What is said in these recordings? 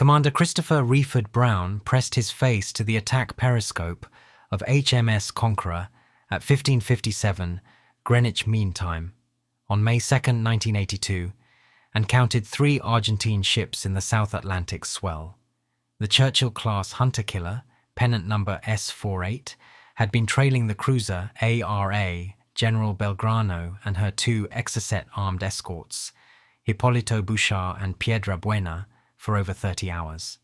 Commander Christopher Reeford Brown pressed his face to the attack periscope of HMS Conqueror at 15:57 Greenwich Mean Time on May 2, 1982, and counted 3 Argentine ships in the South Atlantic swell. The Churchill-class hunter-killer, pennant number S48, had been trailing the cruiser ARA General Belgrano and her 2 Exocet-armed escorts, Hipólito Bouchard and Piedra Buena, for over 30 hours.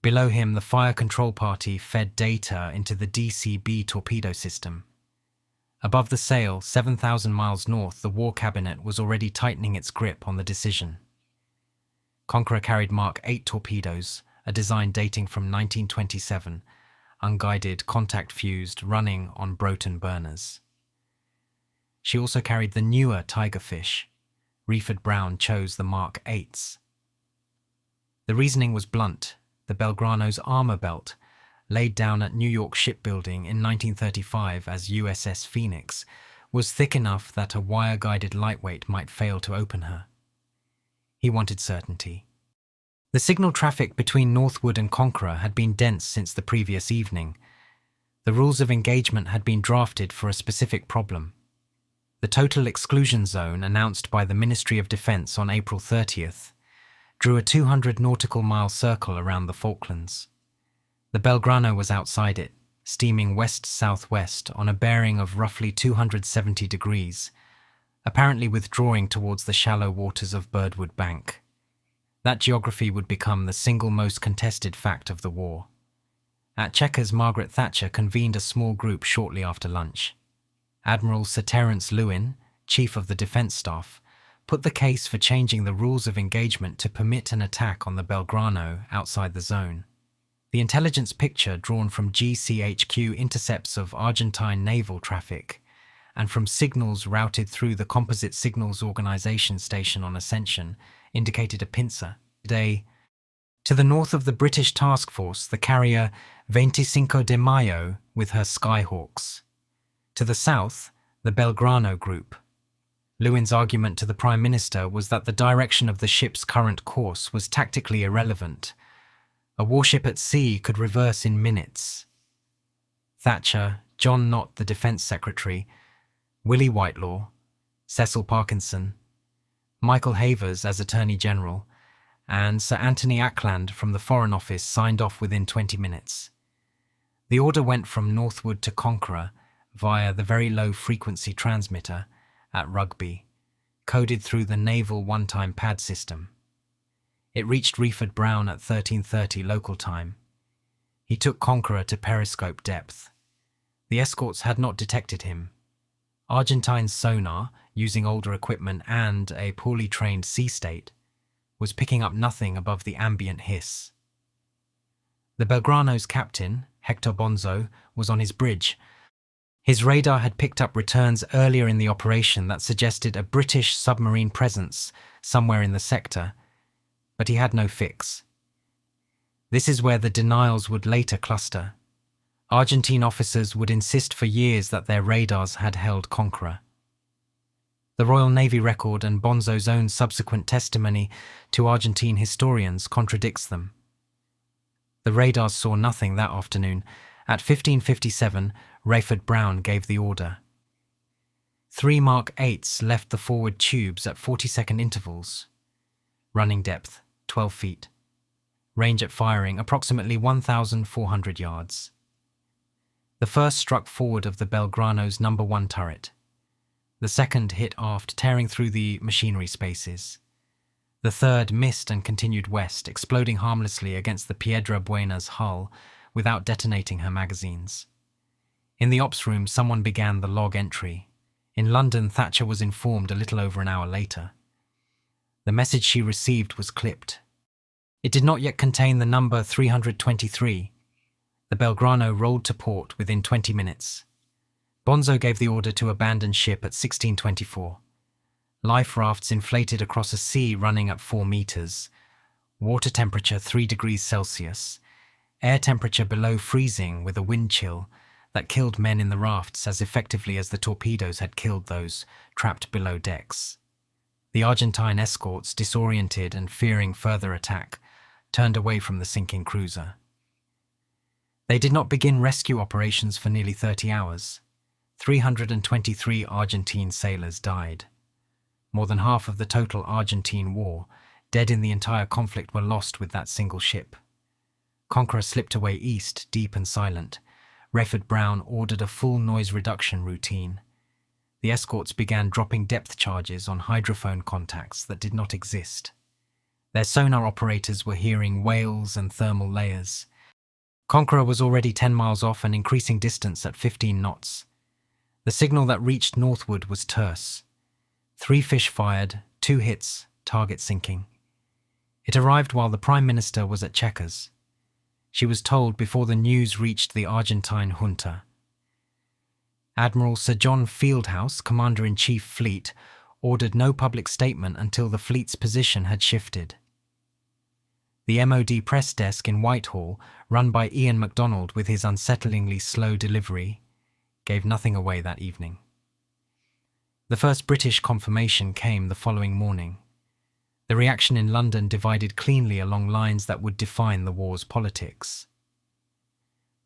Below him, the fire control party fed data into the DCB torpedo system. Above the sail, 7,000 miles north, the War Cabinet was already tightening its grip on the decision. Conqueror carried Mark 8 torpedoes, a design dating from 1927, unguided, contact-fused, running on Broughton burners. She also carried the newer Tigerfish. Reeford Brown chose the Mark 8s. The reasoning was blunt. The Belgrano's armor belt, laid down at New York shipbuilding in 1935 as USS Phoenix, was thick enough that a wire-guided lightweight might fail to open her. He wanted certainty. The signal traffic between Northwood and Conqueror had been dense since the previous evening. The rules of engagement had been drafted for a specific problem. The total exclusion zone announced by the Ministry of Defense on April 30th drew a 200 nautical mile circle around the Falklands. The Belgrano was outside it, steaming west-southwest on a bearing of roughly 270 degrees, apparently withdrawing towards the shallow waters of Birdwood Bank. That geography would become the single most contested fact of the war. At Chequers, Margaret Thatcher convened a small group shortly after lunch. Admiral Sir Terence Lewin, Chief of the Defence Staff, put the case for changing the rules of engagement to permit an attack on the Belgrano outside the zone. The intelligence picture drawn from GCHQ intercepts of Argentine naval traffic and from signals routed through the Composite Signals Organization station on Ascension indicated a pincer. To the north of the British task force, the carrier 25 de Mayo with her Skyhawks. To the south, the Belgrano group. Lewin's argument to the Prime Minister was that the direction of the ship's current course was tactically irrelevant. A warship at sea could reverse in minutes. Thatcher, John Knott, the Defence Secretary, Willie Whitelaw, Cecil Parkinson, Michael Havers as Attorney General, and Sir Anthony Ackland from the Foreign Office signed off within 20 minutes. The order went from Northwood to Conqueror via the very low-frequency transmitter at Rugby, coded through the naval one-time pad system. It reached Reeford Brown at 13:30 local time. He took Conqueror to periscope depth. The escorts had not detected him. Argentine's sonar, using older equipment and a poorly trained sea state, was picking up nothing above the ambient hiss. The Belgrano's captain, Hector Bonzo, was on his bridge. His radar had picked up returns earlier in the operation that suggested a British submarine presence somewhere in the sector, but he had no fix. This is where the denials would later cluster. Argentine officers would insist for years that their radars had held Conqueror. The Royal Navy record and Bonzo's own subsequent testimony to Argentine historians contradicts them. The radars saw nothing that afternoon. At 15:57, Reeford Brown gave the order. 3 Mark 8s left the forward tubes at 40-second intervals. Running depth, 12 feet. Range at firing, approximately 1,400 yards. The first struck forward of the Belgrano's number 1 turret. The second hit aft, tearing through the machinery spaces. The third missed and continued west, exploding harmlessly against the Piedra Buena's hull without detonating her magazines. In the ops room, someone began the log entry. In London, Thatcher was informed a little over an hour later. The message she received was clipped. It did not yet contain the number 323. The Belgrano rolled to port within 20 minutes. Bonzo gave the order to abandon ship at 16:24. Life rafts inflated across a sea running at 4 meters. Water temperature 3 degrees Celsius. Air temperature below freezing with a wind chill that killed men in the rafts as effectively as the torpedoes had killed those trapped below decks. The Argentine escorts, disoriented and fearing further attack, turned away from the sinking cruiser. They did not begin rescue operations for nearly 30 hours. 323 Argentine sailors died. More than half of the total Argentine war, dead in the entire conflict, were lost with that single ship. Conqueror slipped away east, deep and silent. Rayford Brown ordered a full noise reduction routine. The escorts began dropping depth charges on hydrophone contacts that did not exist. Their sonar operators were hearing whales and thermal layers. Conqueror was already 10 miles off and increasing distance at 15 knots. The signal that reached northward was terse. 3 fish fired, 2 hits, target sinking. It arrived while the Prime Minister was at Chequers. She was told before the news reached the Argentine junta. Admiral Sir John Fieldhouse, Commander-in-Chief Fleet, ordered no public statement until the fleet's position had shifted. The MOD press desk in Whitehall, run by Ian MacDonald with his unsettlingly slow delivery, gave nothing away that evening. The first British confirmation came the following morning. The reaction in London divided cleanly along lines that would define the war's politics.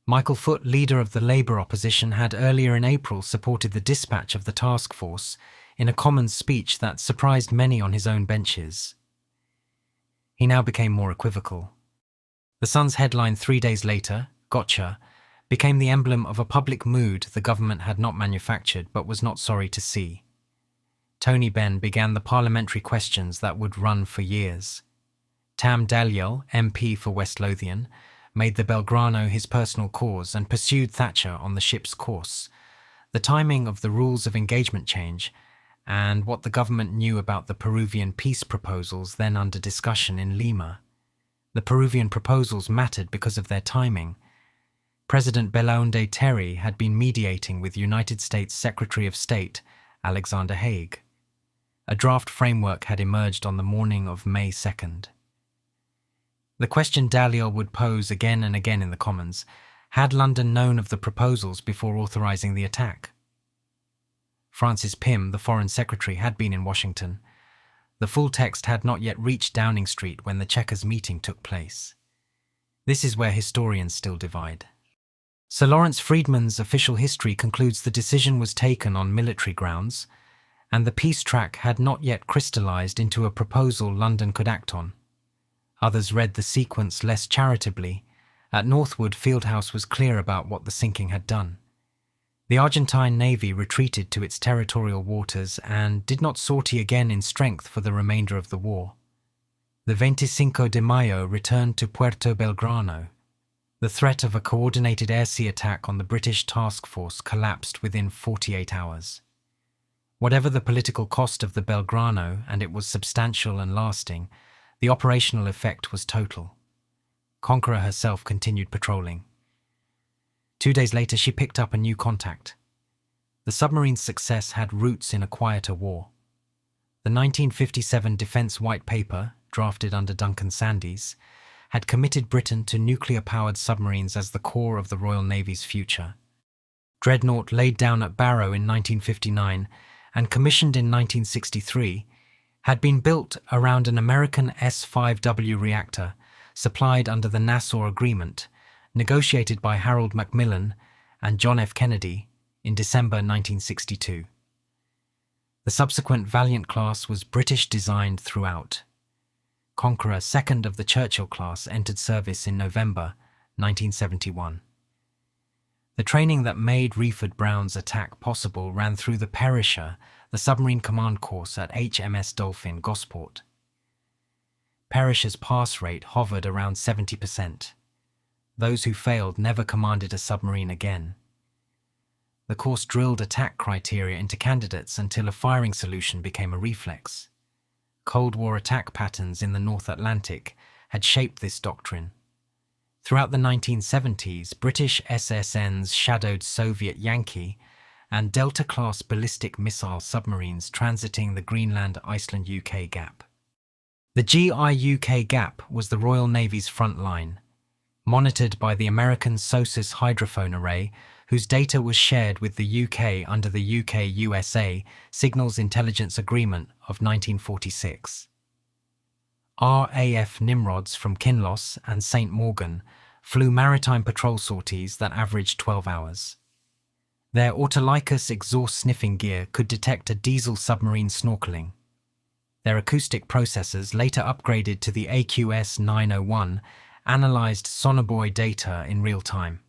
Michael Foot, leader of the Labour opposition, had earlier in April supported the dispatch of the task force in a Commons speech that surprised many on his own benches. He now became more equivocal. The Sun's headline 3 days later, "Gotcha," became the emblem of a public mood the government had not manufactured but was not sorry to see. Tony Benn began the parliamentary questions that would run for years. Tam Dalyell, MP for West Lothian, made the Belgrano his personal cause and pursued Thatcher on the ship's course. The timing of the rules of engagement change and what the government knew about the Peruvian peace proposals then under discussion in Lima. The Peruvian proposals mattered because of their timing. President Belaúnde Terry had been mediating with United States Secretary of State Alexander Haig. A draft framework had emerged on the morning of May 2nd. The question Dalyell would pose again and again in the Commons: had London known of the proposals before authorising the attack? Francis Pym, the Foreign Secretary, had been in Washington. The full text had not yet reached Downing Street when the Chequers meeting took place. This is where historians still divide. Sir Lawrence Freedman's official history concludes the decision was taken on military grounds, and the peace track had not yet crystallised into a proposal London could act on. Others read the sequence less charitably. At Northwood, Fieldhouse was clear about what the sinking had done. The Argentine Navy retreated to its territorial waters and did not sortie again in strength for the remainder of the war. The 25 de Mayo returned to Puerto Belgrano. The threat of a coordinated air-sea attack on the British task force collapsed within 48 hours. Whatever the political cost of the Belgrano, and it was substantial and lasting, the operational effect was total. Conqueror herself continued patrolling. 2 days later, she picked up a new contact. The submarine's success had roots in a quieter war. The 1957 Defence White Paper, drafted under Duncan Sandys, had committed Britain to nuclear-powered submarines as the core of the Royal Navy's future. Dreadnought, laid down at Barrow in 1959 and commissioned in 1963, had been built around an American S-5W reactor supplied under the Nassau Agreement, negotiated by Harold Macmillan and John F. Kennedy in December 1962. The subsequent Valiant class was British-designed throughout. Conqueror, second of the Churchill class, entered service in November 1971. The training that made Rayford Brown's attack possible ran through the Perisher, the submarine command course at HMS Dolphin, Gosport. Perisher's pass rate hovered around 70%. Those who failed never commanded a submarine again. The course drilled attack criteria into candidates until a firing solution became a reflex. Cold War attack patterns in the North Atlantic had shaped this doctrine. Throughout the 1970s, British SSNs shadowed Soviet Yankee and Delta-class ballistic missile submarines transiting the Greenland-Iceland-UK gap. The GI-UK gap was the Royal Navy's front line, monitored by the American SOSUS hydrophone array, whose data was shared with the UK under the UK-USA Signals Intelligence Agreement of 1946. RAF Nimrods from Kinloss and St. Morgan flew maritime patrol sorties that averaged 12 hours. Their Autolycus exhaust sniffing gear could detect a diesel submarine snorkeling. Their acoustic processors, later upgraded to the AQS 901, analyzed sonobuoy data in real time.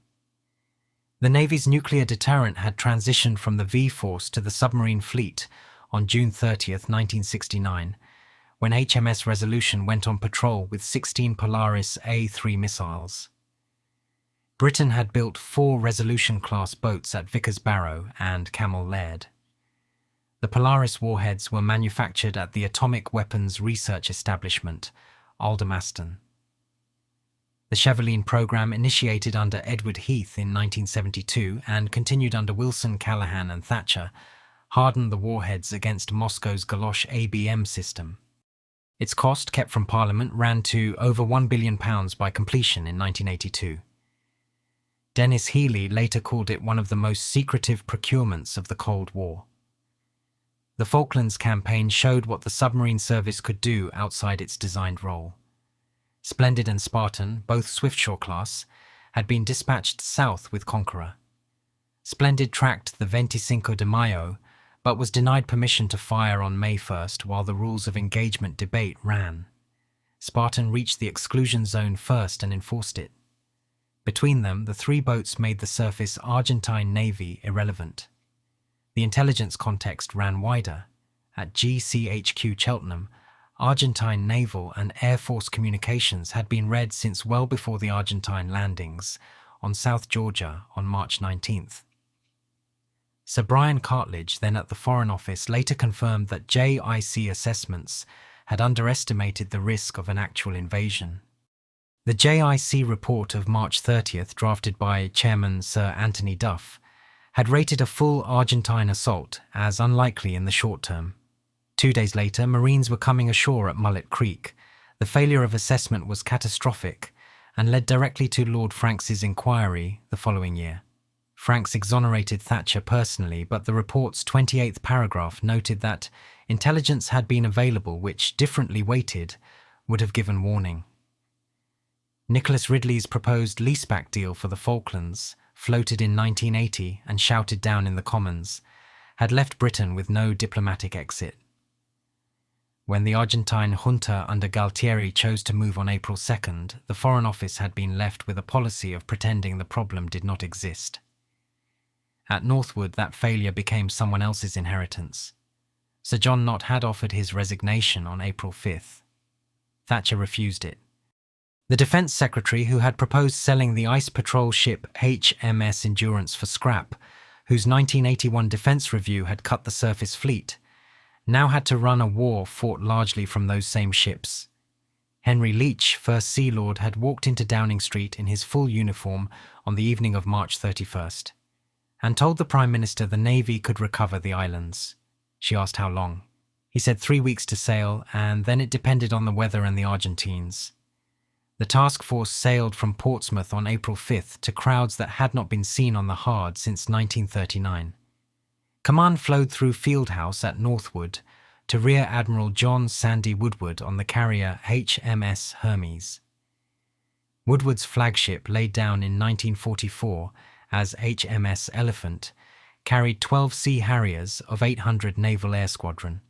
The Navy's nuclear deterrent had transitioned from the V-Force to the submarine fleet on June 30, 1969, when HMS Resolution went on patrol with 16 Polaris A-3 missiles. Britain had built 4 Resolution-class boats at Vickers Barrow and Camel Laird. The Polaris warheads were manufactured at the Atomic Weapons Research Establishment, Aldermaston. The Cheveline program, initiated under Edward Heath in 1972 and continued under Wilson, Callaghan and Thatcher, hardened the warheads against Moscow's galoche ABM system. Its cost, kept from Parliament, ran to over £1 billion by completion in 1982. Dennis Healey later called it one of the most secretive procurements of the Cold War. The Falklands Campaign showed what the submarine service could do outside its designed role. Splendid and Spartan, both Swiftsure class, had been dispatched south with Conqueror. Splendid tracked the 25 de Mayo, but was denied permission to fire on May 1st while the rules of engagement debate ran. Spartan reached the exclusion zone first and enforced it. Between them, the 3 boats made the surface Argentine Navy irrelevant. The intelligence context ran wider. At GCHQ Cheltenham, Argentine naval and Air Force communications had been read since well before the Argentine landings on South Georgia on March 19th. Sir Brian Cartledge, then at the Foreign Office, later confirmed that JIC assessments had underestimated the risk of an actual invasion. The JIC report of March 30th, drafted by Chairman Sir Anthony Duff, had rated a full Argentine assault as unlikely in the short term. 2 days later, Marines were coming ashore at Mullet Creek. The failure of assessment was catastrophic and led directly to Lord Franks's inquiry the following year. Franks exonerated Thatcher personally, but the report's 28th paragraph noted that intelligence had been available which, differently weighted, would have given warning. Nicholas Ridley's proposed leaseback deal for the Falklands, floated in 1980 and shouted down in the Commons, had left Britain with no diplomatic exit. When the Argentine junta under Galtieri chose to move on April 2nd, the Foreign Office had been left with a policy of pretending the problem did not exist. At Northwood, that failure became someone else's inheritance. Sir John Knott had offered his resignation on April 5th. Thatcher refused it. The Defence Secretary, who had proposed selling the ice patrol ship HMS Endurance for scrap, whose 1981 defence review had cut the surface fleet, now had to run a war fought largely from those same ships. Henry Leach, First Sea Lord, had walked into Downing Street in his full uniform on the evening of March 31st, and told the Prime Minister the Navy could recover the islands. She asked how long. He said 3 weeks to sail, and then it depended on the weather and the Argentines. The task force sailed from Portsmouth on April 5th to crowds that had not been seen on the Hard since 1939. Command flowed through Fieldhouse at Northwood to Rear Admiral John Sandy Woodward on the carrier HMS Hermes. Woodward's flagship, laid down in 1944 as HMS Elephant, carried 12 Sea Harriers of 800 Naval Air Squadron.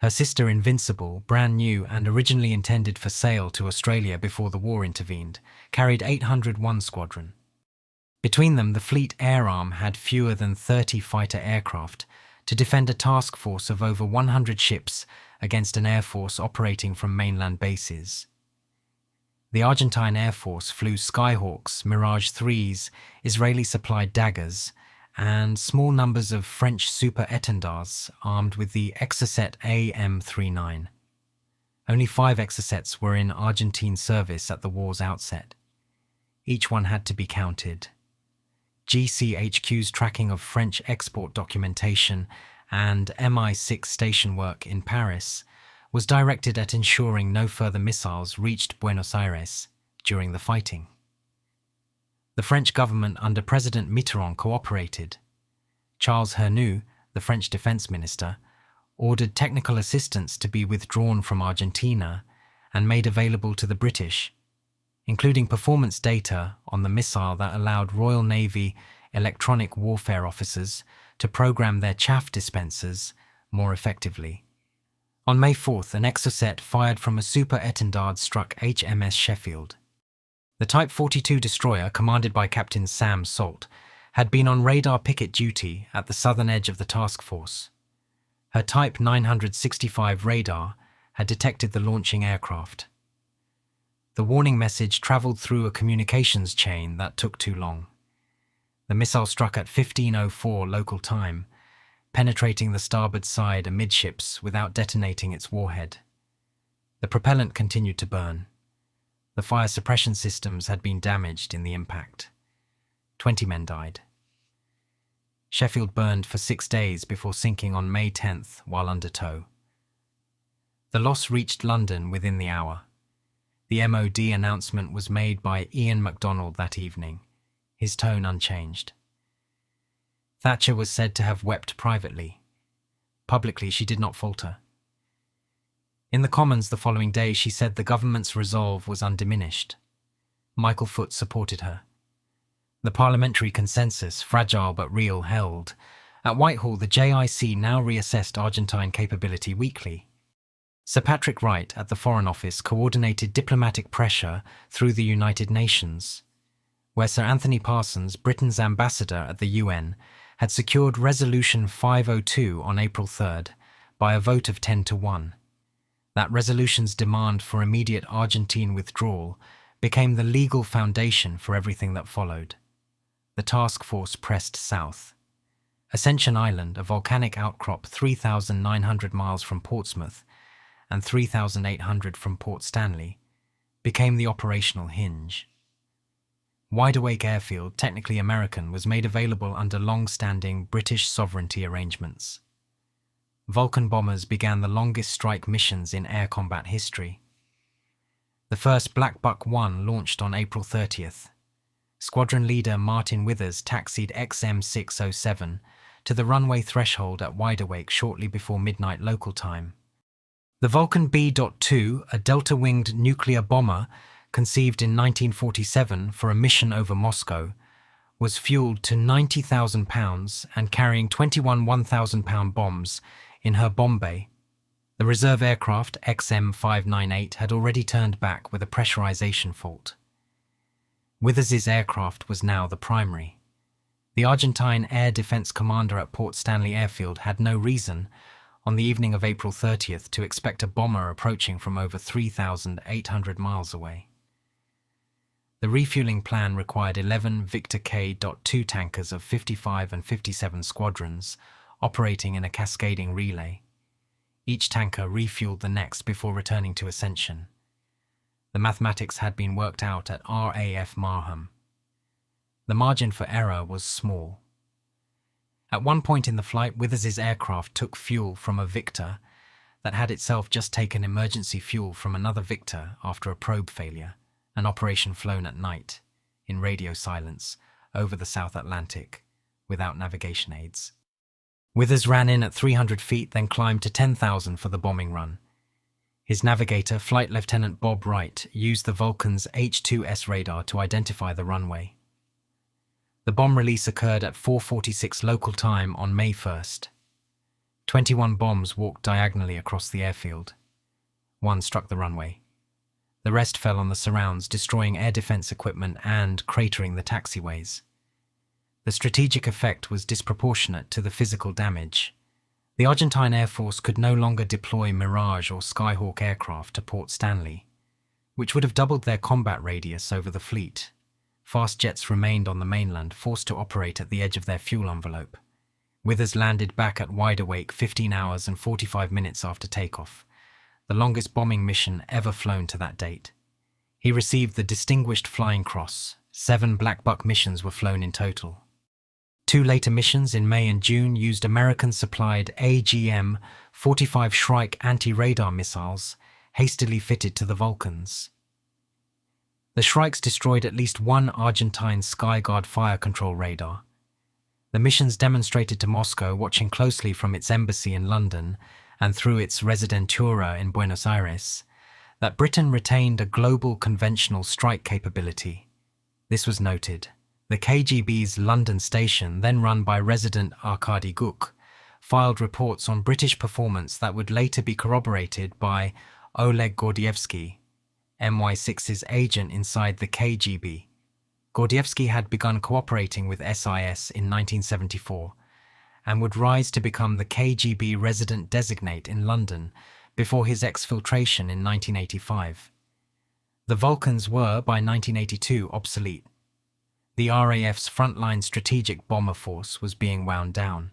Her sister Invincible, brand new and originally intended for sale to Australia before the war intervened, carried 801 Squadron. Between them, the fleet air arm had fewer than 30 fighter aircraft to defend a task force of over 100 ships against an air force operating from mainland bases. The Argentine Air Force flew Skyhawks, Mirage 3s, Israeli-supplied daggers, and small numbers of French super-étendards armed with the Exocet AM-39. Only 5 Exocets were in Argentine service at the war's outset. Each one had to be counted. GCHQ's tracking of French export documentation and MI6 station work in Paris was directed at ensuring no further missiles reached Buenos Aires during the fighting. The French government under President Mitterrand cooperated. Charles Hernu, the French defense minister, ordered technical assistance to be withdrawn from Argentina and made available to the British, including performance data on the missile that allowed Royal Navy electronic warfare officers to program their chaff dispensers more effectively. On May 4th, an Exocet fired from a super-étendard struck HMS Sheffield. The Type 42 destroyer, commanded by Captain Sam Salt, had been on radar picket duty at the southern edge of the task force. Her Type 965 radar had detected the launching aircraft. The warning message travelled through a communications chain that took too long. The missile struck at 15:04 local time, penetrating the starboard side amidships without detonating its warhead. The propellant continued to burn. The fire suppression systems had been damaged in the impact. 20 men died. Sheffield burned for 6 days before sinking on May 10th while under tow. The loss reached London within the hour. The MOD announcement was made by Ian MacDonald that evening, his tone unchanged. Thatcher was said to have wept privately. Publicly, she did not falter. In the Commons the following day, she said the government's resolve was undiminished. Michael Foot supported her. The parliamentary consensus, fragile but real, held. At Whitehall, the JIC now reassessed Argentine capability weekly. Sir Patrick Wright at the Foreign Office coordinated diplomatic pressure through the United Nations, where Sir Anthony Parsons, Britain's ambassador at the UN, had secured Resolution 502 on April 3rd by a vote of 10-1. That resolution's demand for immediate Argentine withdrawal became the legal foundation for everything that followed. The task force pressed south. Ascension Island, a volcanic outcrop 3,900 miles from Portsmouth and 3,800 from Port Stanley, became the operational hinge. Wide Awake Airfield, technically American, was made available under long-standing British sovereignty arrangements. Vulcan bombers began the longest strike missions in air combat history. The first Black Buck 1 launched on April 30th. Squadron leader Martin Withers taxied XM607 to the runway threshold at Wide Awake shortly before midnight local time. The Vulcan B.2, a delta-winged nuclear bomber conceived in 1947 for a mission over Moscow, was fueled to 90,000 pounds and carrying 21 1,000-pound bombs in her bomb bay. The reserve aircraft, XM598, had already turned back with a pressurization fault. Withers's aircraft was now the primary. The Argentine Air Defense Commander at Port Stanley Airfield had no reason, on the evening of April 30th, to expect a bomber approaching from over 3,800 miles away. The refueling plan required 11 Victor K.2 tankers of 55 and 57 squadrons, operating in a cascading relay. Each tanker refueled the next before returning to Ascension. The mathematics had been worked out at RAF Marham. The margin for error was small. At one point in the flight, Withers's aircraft took fuel from a Victor that had itself just taken emergency fuel from another Victor after a probe failure, an operation flown at night, in radio silence, over the South Atlantic, without navigation aids. Withers ran in at 300 feet, then climbed to 10,000 for the bombing run. His navigator, Flight Lieutenant Bob Wright, used the Vulcan's H-2S radar to identify the runway. The bomb release occurred at 4:46 local time on May 1st. 21 bombs walked diagonally across the airfield. One struck the runway. The rest fell on the surrounds, destroying air defense equipment and cratering the taxiways. The strategic effect was disproportionate to the physical damage. The Argentine Air Force could no longer deploy Mirage or Skyhawk aircraft to Port Stanley, which would have doubled their combat radius over the fleet. Fast jets remained on the mainland, forced to operate at the edge of their fuel envelope. Withers landed back at Wide Awake 15 hours and 45 minutes after takeoff, the longest bombing mission ever flown to that date. He received the Distinguished Flying Cross. 7 Black Buck missions were flown in total. 2 later missions in May and June used American-supplied AGM-45 Shrike anti-radar missiles hastily fitted to the Vulcans. The Shrikes destroyed at least one Argentine Skyguard fire control radar. The missions demonstrated to Moscow, watching closely from its embassy in London, and through its Residentura in Buenos Aires, that Britain retained a global conventional strike capability. This was noted. The KGB's London station, then run by resident Arkady Guk, filed reports on British performance that would later be corroborated by Oleg Gordievsky, MI6's agent inside the KGB. Gordievsky had begun cooperating with SIS in 1974 and would rise to become the KGB resident designate in London before his exfiltration in 1985. The Vulcans were, by 1982, obsolete. The RAF's frontline strategic bomber force was being wound down.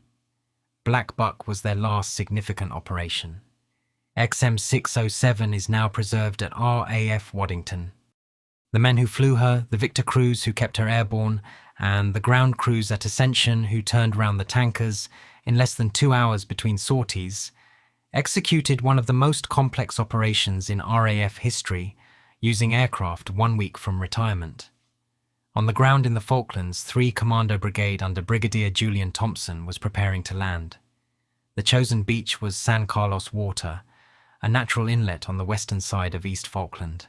Black Buck was their last significant operation. XM607 is now preserved at RAF Waddington. The men who flew her, the Victor crews who kept her airborne, and the ground crews at Ascension who turned round the tankers in less than 2 hours between sorties, executed one of the most complex operations in RAF history, using aircraft 1 week from retirement. On the ground in the Falklands, 3 Commando Brigade under Brigadier Julian Thompson was preparing to land. The chosen beach was San Carlos Water, a natural inlet on the western side of East Falkland.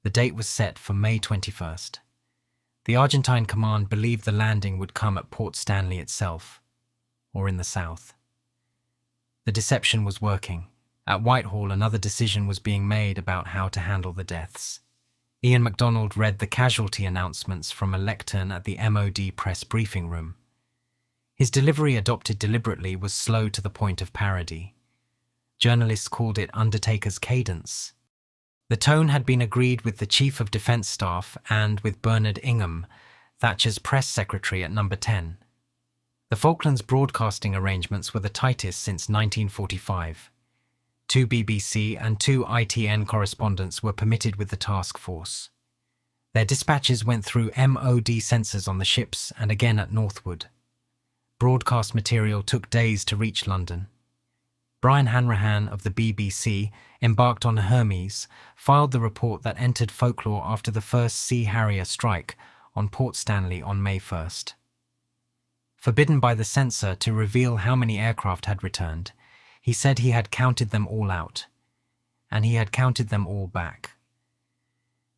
The date was set for May 21st. The Argentine command believed the landing would come at Port Stanley itself, or in the south. The deception was working. At Whitehall, another decision was being made about how to handle the deaths. Ian MacDonald read the casualty announcements from a lectern at the MOD press briefing room. His delivery, adopted deliberately, was slow to the point of parody. Journalists called it Undertaker's cadence. The tone had been agreed with the Chief of Defence Staff and with Bernard Ingham, Thatcher's press secretary at Number 10. The Falklands broadcasting arrangements were the tightest since 1945. 2 BBC and 2 ITN correspondents were permitted with the task force. Their dispatches went through MOD sensors on the ships and again at Northwood. Broadcast material took days to reach London. Brian Hanrahan of the BBC, embarked on a Hermes, filed the report that entered folklore after the first Sea Harrier strike on Port Stanley on May 1st. Forbidden by the censor to reveal how many aircraft had returned, he said he had counted them all out, and he had counted them all back.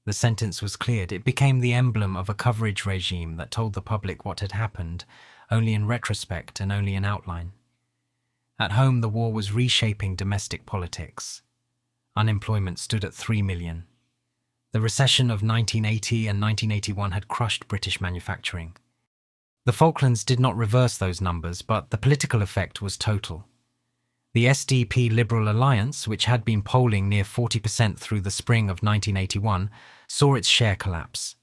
The sentence was cleared. It became the emblem of a coverage regime that told the public what had happened, only in retrospect and only in outline. At home, the war was reshaping domestic politics. Unemployment stood at 3 million. The recession of 1980 and 1981 had crushed British manufacturing. The Falklands did not reverse those numbers, but the political effect was total. The SDP Liberal Alliance, which had been polling near 40% through the spring of 1981, saw its share collapse.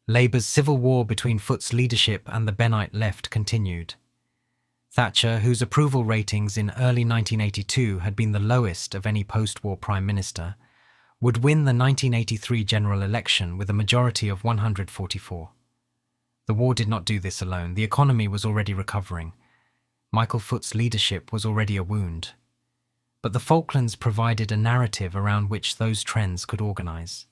Labour's civil war between Foot's leadership and the Bennite left continued. Thatcher, whose approval ratings in early 1982 had been the lowest of any post-war Prime Minister, would win the 1983 general election with a majority of 144. The war did not do this alone. The economy was already recovering. Michael Foot's leadership was already a wound. But the Falklands provided a narrative around which those trends could organise.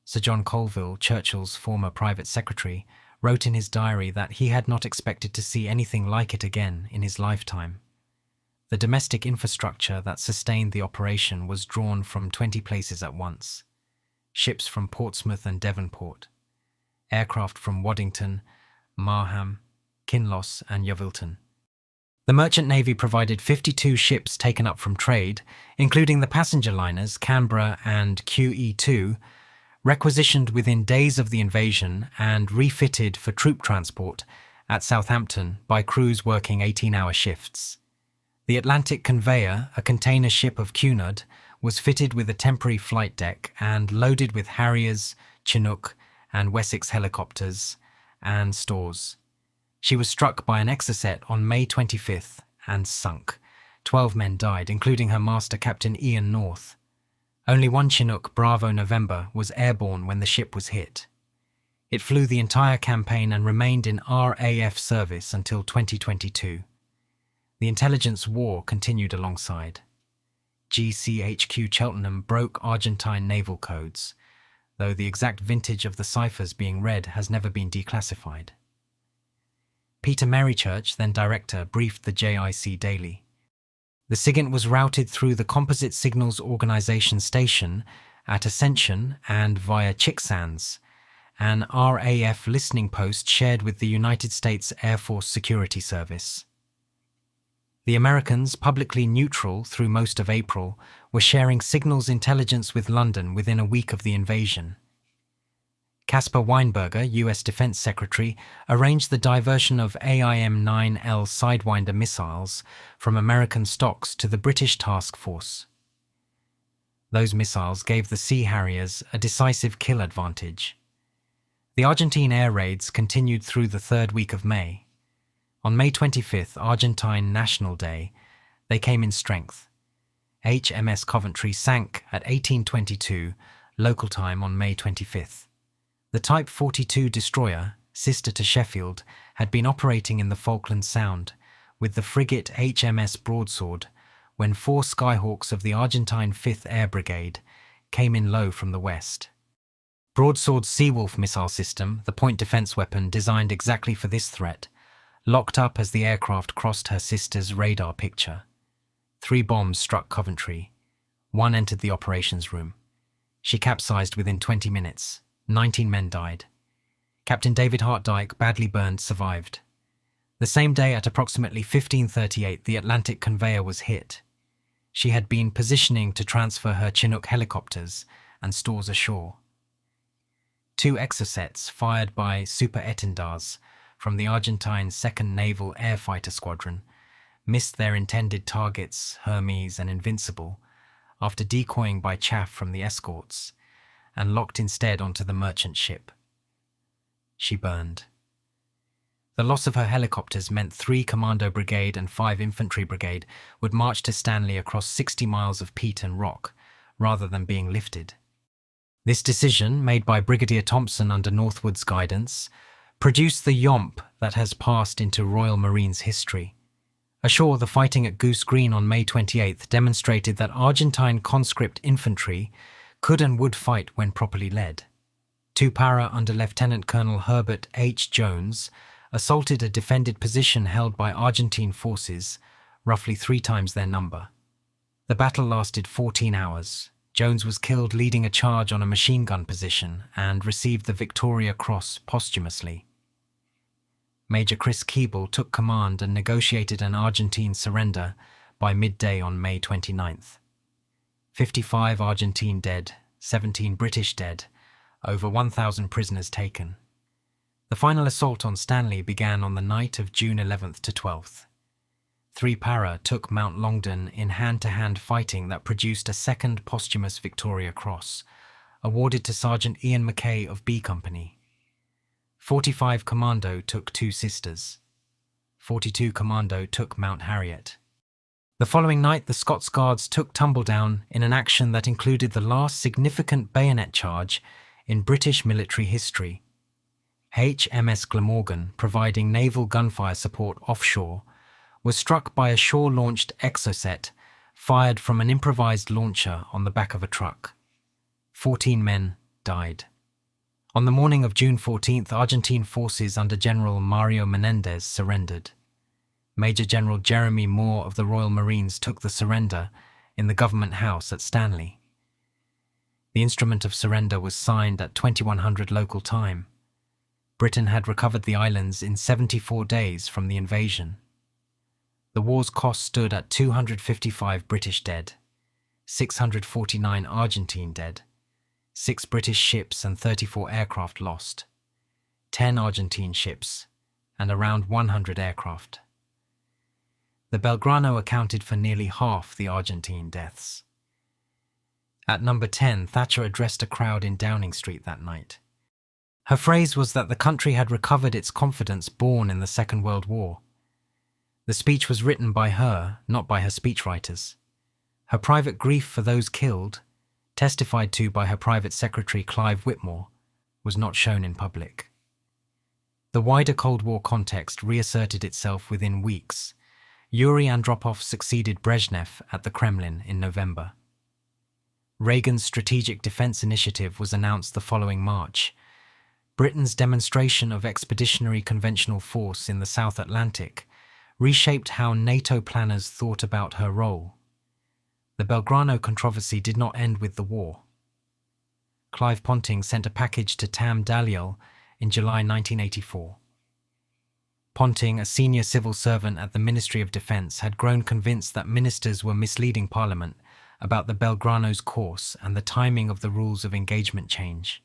Sir John Colville, Churchill's former private secretary, wrote in his diary that he had not expected to see anything like it again in his lifetime. The domestic infrastructure that sustained the operation was drawn from 20 places at once. Ships from Portsmouth and Devonport, aircraft from Waddington, Marham, Kinloss and Yeovilton. The Merchant Navy provided 52 ships taken up from trade, including the passenger liners Canberra and QE2, requisitioned within days of the invasion and refitted for troop transport at Southampton by crews working 18-hour shifts. The Atlantic Conveyor, a container ship of Cunard, was fitted with a temporary flight deck and loaded with Harriers, Chinook and Wessex helicopters and stores. She was struck by an Exocet on May 25th and sunk. 12 men died, including her master, Captain Ian North. Only one Chinook, Bravo November, was airborne when the ship was hit. It flew the entire campaign and remained in RAF service until 2022. The intelligence war continued alongside. GCHQ Cheltenham broke Argentine naval codes, though the exact vintage of the ciphers being read has never been declassified. Peter Merrychurch, then director, briefed the JIC daily. The SIGINT was routed through the Composite Signals Organization station at Ascension and via Chicksands, an RAF listening post shared with the United States Air Force Security Service. The Americans, publicly neutral through most of April, were sharing signals intelligence with London within a week of the invasion. Caspar Weinberger, U.S. Defense Secretary, arranged the diversion of AIM-9L Sidewinder missiles from American stocks to the British task force. Those missiles gave the Sea Harriers a decisive kill advantage. The Argentine air raids continued through the third week of May. On May 25th, Argentine National Day, they came in strength. HMS Coventry sank at 18:22 local time on May 25th. The Type 42 destroyer, sister to Sheffield, had been operating in the Falklands Sound with the frigate HMS Broadsword when 4 Skyhawks of the Argentine 5th Air Brigade came in low from the west. Broadsword's Seawolf missile system, the point defense weapon designed exactly for this threat, locked up as the aircraft crossed her sister's radar picture. 3 bombs struck Coventry. 1 entered the operations room. She capsized within 20 minutes. 19 men died. Captain David Hartdyke, badly burned, survived. The same day at approximately 15:38, the Atlantic conveyor was hit. She had been positioning to transfer her Chinook helicopters and stores ashore. 2 Exocets fired by Super Étendards from the Argentine 2nd Naval Air Fighter Squadron missed their intended targets, Hermes and Invincible, after decoying by chaff from the escorts, and locked instead onto the merchant ship. She burned. The loss of her helicopters meant 3 Commando Brigade and 5 Infantry Brigade would march to Stanley across 60 miles of peat and rock, rather than being lifted. This decision, made by Brigadier Thompson under Northwood's guidance, produced the yomp that has passed into Royal Marines history. Ashore, the fighting at Goose Green on May 28th demonstrated that Argentine conscript infantry could and would fight when properly led. 2 Para under Lieutenant Colonel Herbert H. Jones assaulted a defended position held by Argentine forces, roughly 3 times their number. The battle lasted 14 hours. Jones was killed leading a charge on a machine gun position and received the Victoria Cross posthumously. Major Chris Keeble took command and negotiated an Argentine surrender by midday on May 29th. 55 Argentine dead, 17 British dead, over 1,000 prisoners taken. The final assault on Stanley began on the night of June 11th to 12th. 3 Para took Mount Longdon in hand-to-hand fighting that produced a 2nd posthumous Victoria Cross, awarded to Sergeant Ian Mackay of B Company. 45 Commando took 2 Sisters. 42 Commando took Mount Harriet. The following night, the Scots Guards took Tumbledown in an action that included the last significant bayonet charge in British military history. HMS Glamorgan, providing naval gunfire support offshore, was struck by a shore-launched Exocet fired from an improvised launcher on the back of a truck. 14 men died. On the morning of June 14th, Argentine forces under General Mario Menendez surrendered. Major General Jeremy Moore of the Royal Marines took the surrender in the Government House at Stanley. The instrument of surrender was signed at 2100 local time. Britain had recovered the islands in 74 days from the invasion. The war's cost stood at 255 British dead, 649 Argentine dead, 6 British ships and 34 aircraft lost, 10 Argentine ships, and around 100 aircraft. The Belgrano accounted for nearly half the Argentine deaths. At number 10, Thatcher addressed a crowd in Downing Street that night. Her phrase was that the country had recovered its confidence born in the Second World War. The speech was written by her, not by her speechwriters. Her private grief for those killed, testified to by her private secretary Clive Whitmore, was not shown in public. The wider Cold War context reasserted itself within weeks. Yuri Andropov succeeded Brezhnev at the Kremlin in November. Reagan's Strategic Defense Initiative was announced the following March. Britain's demonstration of expeditionary conventional force in the South Atlantic reshaped how NATO planners thought about her role. The Belgrano controversy did not end with the war. Clive Ponting sent a package to Tam Dalyell in July 1984. Ponting, a senior civil servant at the Ministry of Defence, had grown convinced that ministers were misleading Parliament about the Belgrano's course and the timing of the rules of engagement change.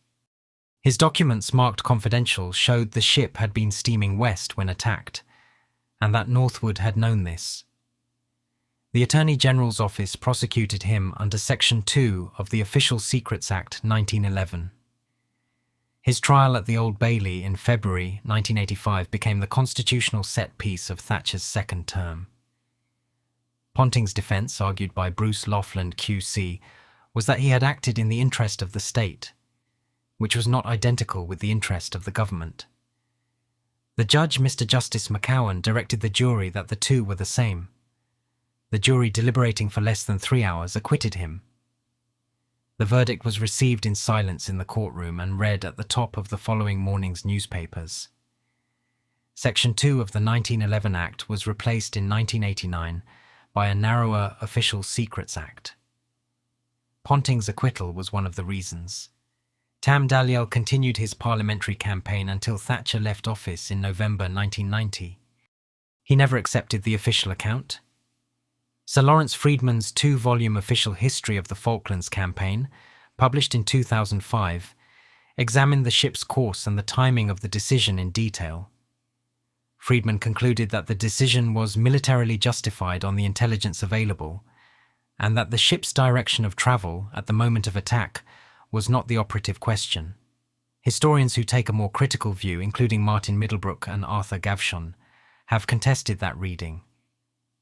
His documents, marked confidential, showed the ship had been steaming west when attacked, and that Northwood had known this. The Attorney General's office prosecuted him under Section 2 of the Official Secrets Act 1911. His trial at the Old Bailey in February 1985 became the constitutional set piece of Thatcher's second term. Ponting's defence, argued by Bruce Laughland QC, was that he had acted in the interest of the state, which was not identical with the interest of the government. The judge, Mr. Justice McCowan, directed the jury that the two were the same. The jury, deliberating for less than 3 hours, acquitted him. The verdict was received in silence in the courtroom and read at the top of the following morning's newspapers. Section 2 of the 1911 Act was replaced in 1989 by a narrower Official Secrets Act. Ponting's acquittal was one of the reasons. Tam Dalyell continued his parliamentary campaign until Thatcher left office in November 1990. He never accepted the official account. Sir Lawrence Freedman's 2-volume Official History of the Falklands Campaign, published in 2005, examined the ship's course and the timing of the decision in detail. Freedman concluded that the decision was militarily justified on the intelligence available, and that the ship's direction of travel at the moment of attack was not the operative question. Historians who take a more critical view, including Martin Middlebrook and Arthur Gavshon, have contested that reading.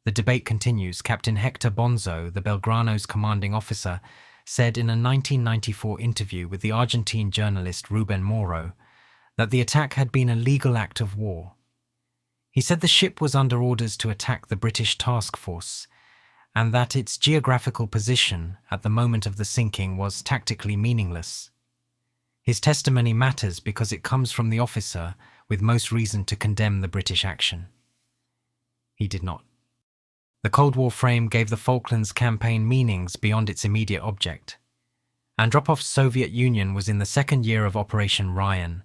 The debate continues. Captain Hector Bonzo, the Belgrano's commanding officer, said in a 1994 interview with the Argentine journalist Ruben Moro that the attack had been a legal act of war. He said the ship was under orders to attack the British task force, and that its geographical position at the moment of the sinking was tactically meaningless. His testimony matters because it comes from the officer with most reason to condemn the British action. He did not. The Cold War frame gave the Falklands Campaign meanings beyond its immediate object. Andropov's Soviet Union was in the second year of Operation Ryan,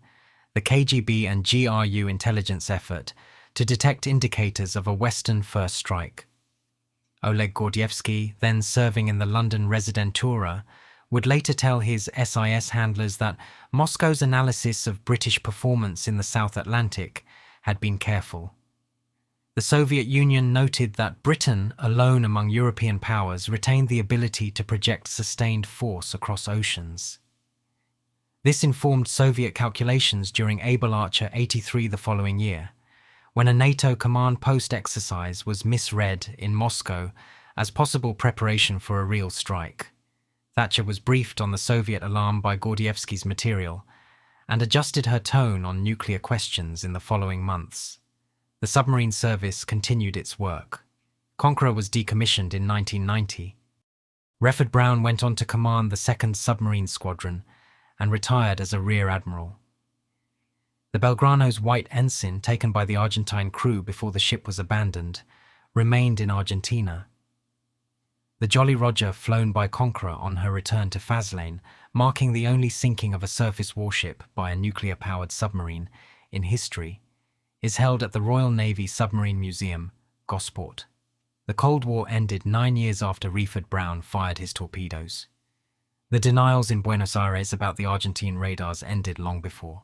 the KGB and GRU intelligence effort to detect indicators of a Western first strike. Oleg Gordievsky, then serving in the London Residentura, would later tell his SIS handlers that Moscow's analysis of British performance in the South Atlantic had been careful. The Soviet Union noted that Britain, alone among European powers, retained the ability to project sustained force across oceans. This informed Soviet calculations during Able Archer 83 the following year, when a NATO command post exercise was misread in Moscow as possible preparation for a real strike. Thatcher was briefed on the Soviet alarm by Gordievsky's material and adjusted her tone on nuclear questions in the following months. The submarine service continued its work. Conqueror was decommissioned in 1990. Refford Brown went on to command the 2nd Submarine Squadron and retired as a rear admiral. The Belgrano's white ensign, taken by the Argentine crew before the ship was abandoned, remained in Argentina. The Jolly Roger, flown by Conqueror on her return to Faslane, marking the only sinking of a surface warship by a nuclear-powered submarine in history, is held at the Royal Navy Submarine Museum, Gosport. The Cold War ended 9 years after Refford Brown fired his torpedoes. The denials in Buenos Aires about the Argentine radars ended long before.